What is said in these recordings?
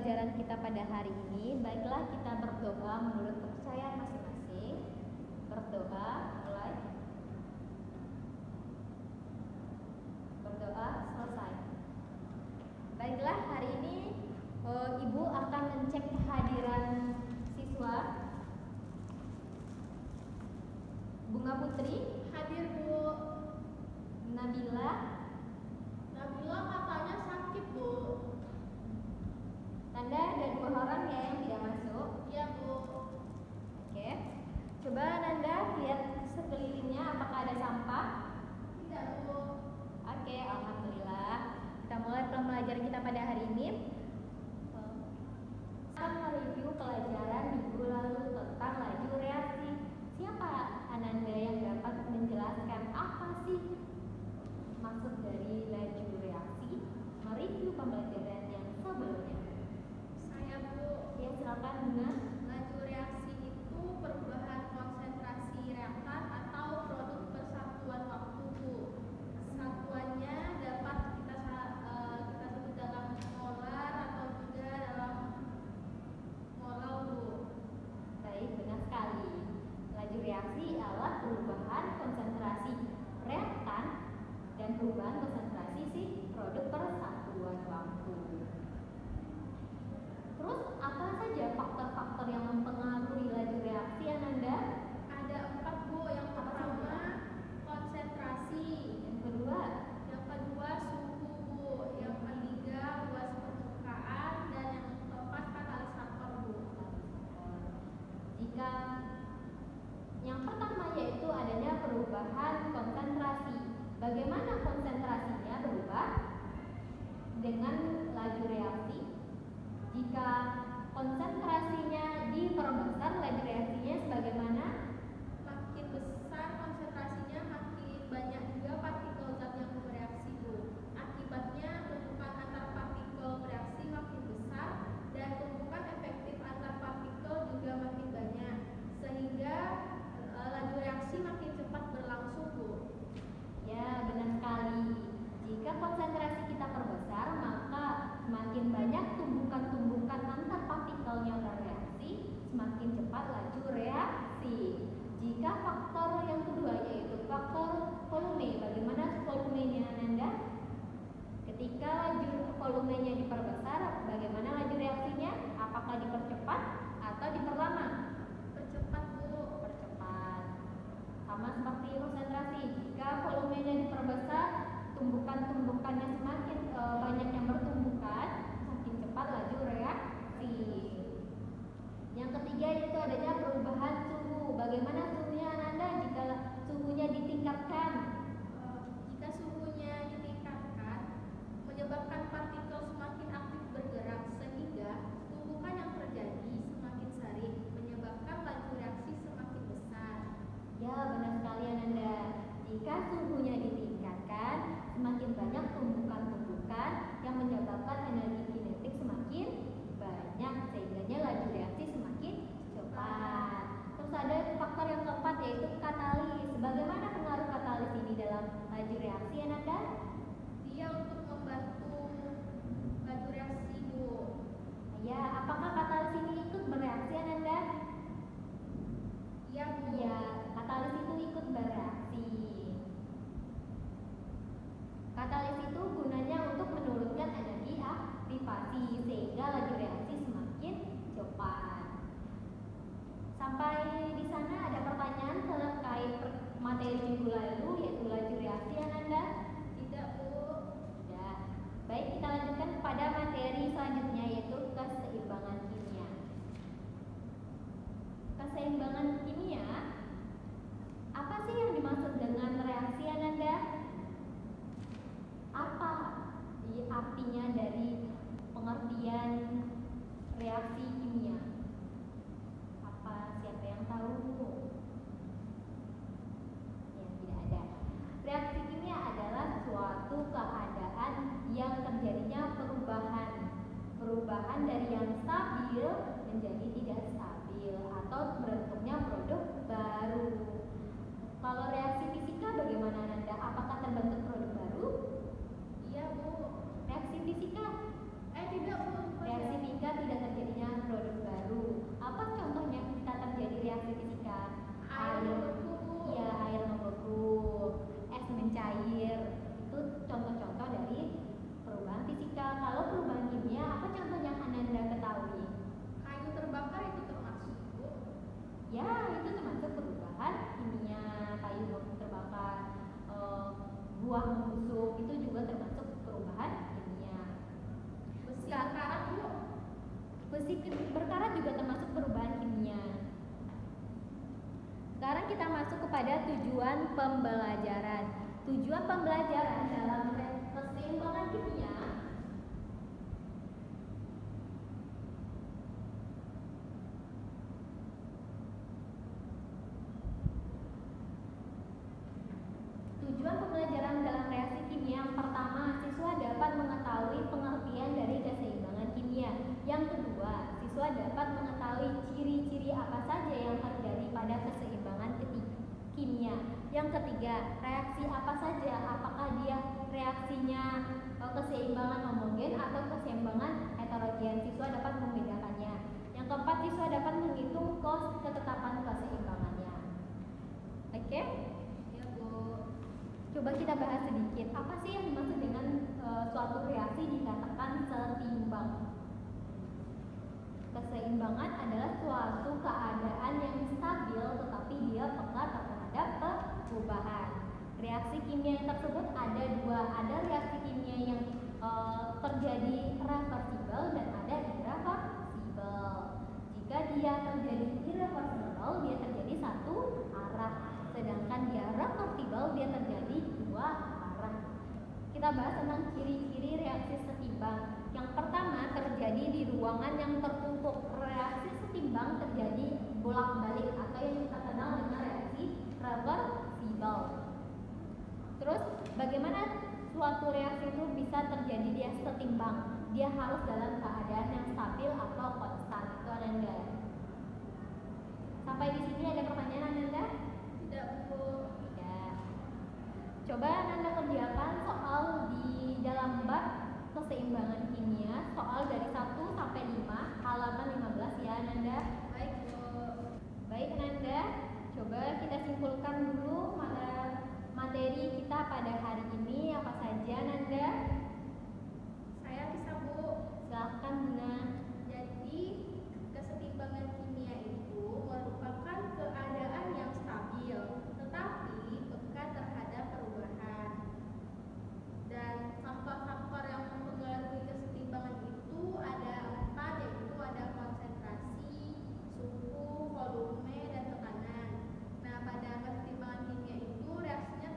pembelajaran kita pada hari ini. Baiklah, kita berdoa menurut kepercayaan masing-masing. Berdoa, mulai. Berdoa, selesai. Baiklah, hari ini Ibu akan mencek kehadiran siswa. Bunga Putri hadir, Bu. Nabila Katanya sakit, Bu. Tanda ada 2 orang ya yang tidak masuk. Iya, Bu. Oke. Coba Nanda lihat sekelilingnya apakah ada sampah? Tidak, Bu. Oke, alhamdulillah. Kita mulai pembelajaran kita pada hari ini. Akan mereview pelajaran minggu lalu tentang laju reaksi. Siapa Ananda yang dapat menjelaskan apa sih maksud dari laju reaksi? Mereview pembelajaran yang sebelumnya. Saya, Bu. Ya, silakan Bunga. Laju reaksi itu perubahan konsentrasi reaktan atau produk persatuan waktu, Bu. Satuannya dapat kita sebut dalam molar atau juga dalam molal, Bu. Baik, benar sekali. Laju reaksi adalah perubahan konsentrasi reaktan dan perubahan konsentrasi si produk persatuan waktu. Terus apa saja faktor-faktor yang mempengaruhi laju reaksi Ananda? Ada 4, Bu. Yang pertama konsentrasi, Yang kedua, suhu, Bu. Yang ketiga luas permukaan, dan yang keempat katalisator, Bu. jika yang pertama yaitu adanya perubahan konsentrasi. Bagaimana konsentrasinya berubah dengan laju reaksi? Jika konsentrasinya diperbesar, laju reaksinya sebagaimana? Makin besar konsentrasinya, makin banyak juga partikel zat yang bereaksi, Bu. Akibatnya tumpukan antar partikel bereaksi makin besar dan tumpukan efektif antar partikel juga makin banyak, sehingga laju reaksi makin cepat berlangsung, Bu. Ya, benar sekali. Jika konsentrasi kita perbesar, maka semakin banyak tumbukan-tumbukan antar partikelnya bereaksi, semakin cepat laju reaksi. Jika faktor yang kedua yaitu faktor volume. Bagaimana volumenya Nanda? Ketika laju volumenya diperbesar, bagaimana laju reaksinya? Apakah dipercepat atau diperlama? Percepat, Bu. Percepat. Sama seperti konsentrasi. Jika volumenya diperbesar, tumbukan-tumbukannya semakin banyak yang bertumbukan, semakin cepat laju reaksi. Yang ketiga yaitu adanya perubahan suhu. Bagaimana suhunya Ananda jika suhunya ditingkatkan? Jika suhunya ditingkatkan, menyebabkan partikel semakin aktif bergerak, sehingga tumbukan yang terjadi semakin sering, menyebabkan laju reaksi semakin besar. Ya, benar sekali Ananda. Jika suhunya ditingkatkan, semakin banyak tumbukan-tumbukan yang menyebabkan energi kinetik semakin banyak, sehingga laju reaksi semakin cepat. Terus ada faktor yang keempat yaitu katalis. Bagaimana pengaruh katalis ini dalam laju reaksi Ananda? Dia untuk membantu laju reaksi, Bu. Ya, apakah katalis ini ikut bereaksi Ananda? Iya, Bu. Ya, katalis itu ikut bereaksi. Katalis itu gunanya untuk menurunkan energi aktivasi sehingga laju reaksi semakin cepat. Sampai di sana ada pertanyaan terkait materi minggu lalu yaitu laju reaksi Ananda? Tidak, Bu. Sudah. Baik, kita lanjutkan pada materi selanjutnya yaitu keseimbangan kimia. Keseimbangan kimia, apa sih yang dimaksud dengan reaksi Ananda? Apa artinya dari pengertian reaksi kimia? Apa siapa yang tahu? Ya, tidak ada. Reaksi kimia adalah suatu keadaan yang terjadinya perubahan dari yang stabil menjadi tidak stabil atau berbentuknya produk baru. Kalau reaksi fisika bagaimana Nanda? Apakah terbentuk produk baru? Iya, Bu. Reaksi fisika? Tidak, Bu. Reaksi fisika busuk, itu juga termasuk perubahan kimia. Besi berkarat Bu. Besi berkarat juga termasuk perubahan kimia. Sekarang kita masuk kepada tujuan pembelajaran. Tujuan pembelajaran dalam keseimbangan kimia dalam reaksi kimia, yang pertama, siswa dapat mengetahui pengertian dari keseimbangan kimia. Yang kedua, siswa dapat mengetahui ciri-ciri apa saja yang terjadi pada keseimbangan kimia. Yang ketiga, reaksi apa saja, apakah dia reaksinya keseimbangan homogen atau keseimbangan heterogen. Siswa dapat membedakannya. Yang keempat, siswa dapat menghitung ketetapan keseimbangannya. Oke? Coba kita bahas sedikit, apa sih yang dimaksud dengan suatu reaksi dikatakan setimbang? Keseimbangan adalah suatu keadaan yang stabil tetapi dia peka terhadap perubahan. Reaksi kimia yang tersebut ada dua, ada reaksi kimia yang terjadi reversibel dan ada irreversibel. Jika dia terjadi irreversibel, dia terjadi satu arah. Sedangkan dia reversibel, dia terjadi dua arah. Kita bahas tentang ciri-ciri reaksi setimbang. Yang pertama, terjadi di ruangan yang tertutup. Reaksi setimbang terjadi bolak-balik atau yang kita kenal dengan reaksi reversibel. Terus, bagaimana suatu reaksi itu bisa terjadi dia setimbang? Dia harus dalam keadaan yang stabil atau konstan. Itu Ananda. Sampai di sini ada pertanyaan Ananda? Tidak Bu. Tidak. Coba Nanda kerjakan soal di dalam bab keseimbangan kimia, soal dari 1 sampai 5, halaman 15 ya Nanda. Baik Bu. Baik Nanda, coba kita simpulkan dulu materi kita pada hari ini apa saja Nanda. Saya bisa Bu. Silakan Bunda. Jadi kesetimbangan kimia itu merupakan keadaan yang stabil tetapi peka terhadap perubahan. Dan faktor-faktor yang mempengaruhi kesetimbangan itu ada 4, yaitu ada konsentrasi, suhu, volume, dan tekanan. Nah, pada kesetimbangan kimia itu reaksinya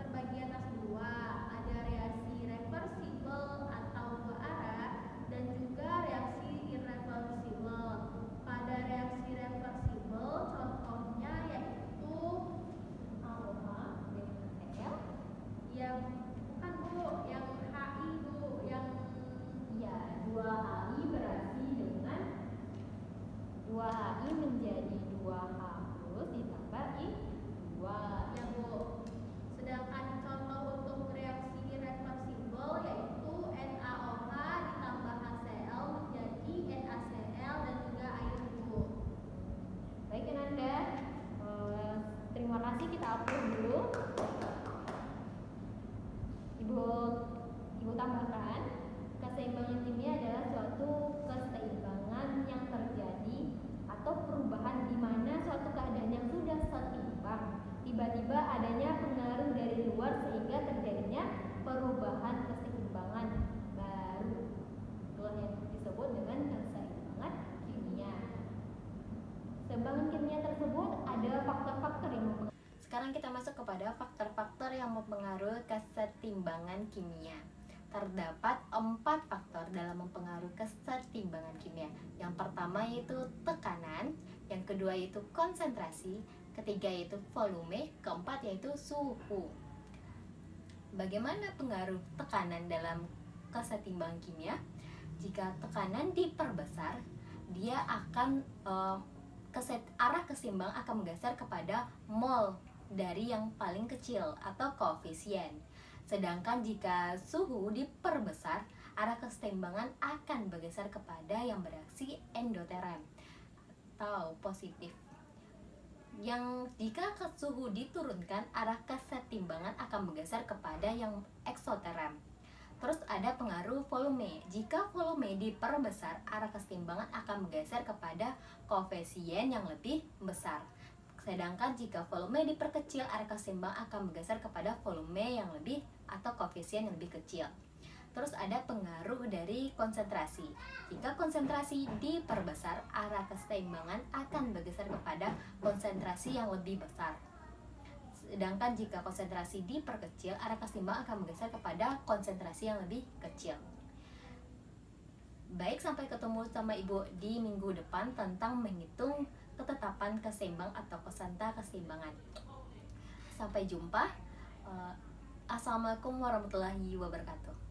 terbagi atas dua, ada reaksi reversibel atau dua arah dan juga reaksi irreversibel. Pada reaksi reversibel contohnya yaitu AOH dengan HCl. yang bukan Bu, yang HI Bu, yang Ya, 2HI bereaksi dengan 2HI menjadi 2H plus ditambah I2. ya Bu. Sedangkan contoh untuk reaksi irreversibel yaitu NaOH ditambah HCl menjadi NaCl dan juga air Bu. Baik Ananda, terima kasih, kita upload dulu. Ibu tambahkan, keseimbangan kimia adalah suatu keseimbangan yang terjadi atau perubahan di mana suatu keadaan yang sudah setimbang tiba-tiba adanya pengaruh dari luar sehingga terjadinya perubahan keseimbangan baru. Itulah yang disebut dengan keseimbangan kimia. Keseimbangan kimia tersebut ada faktor-faktor yang mempengaruhi. Sekarang kita masuk kepada faktor-faktor yang mempengaruhi kesetimbangan kimia. Terdapat 4 faktor dalam mempengaruhi kesetimbangan kimia. Yang pertama yaitu tekanan, yang kedua yaitu konsentrasi, ketiga yaitu volume, keempat yaitu suhu. Bagaimana pengaruh tekanan dalam kesetimbangan kimia? Jika tekanan diperbesar, dia akan arah keseimbang akan menggeser kepada mol dari yang paling kecil atau koefisien. Sedangkan jika suhu diperbesar, arah keseimbangan akan bergeser kepada yang bereaksi endoterem atau positif. Yang jika suhu diturunkan, arah kesetimbangan akan bergeser kepada yang eksoterem. Terus ada pengaruh volume. Jika volume diperbesar, arah kesetimbangan akan bergeser kepada koefisien yang lebih besar. Sedangkan jika volume diperkecil, arah keseimbang akan bergeser kepada volume yang lebih atau koefisien yang lebih kecil. Terus ada pengaruh dari konsentrasi. Jika konsentrasi diperbesar, arah keseimbangan akan bergeser kepada konsentrasi yang lebih besar. Sedangkan jika konsentrasi diperkecil, arah keseimbangan akan bergeser kepada konsentrasi yang lebih kecil. Baik, sampai ketemu sama Ibu di minggu depan tentang menghitung ketetapan keseimbang atau konsenta keseimbangan. Sampai jumpa. Assalamualaikum warahmatullahi wabarakatuh.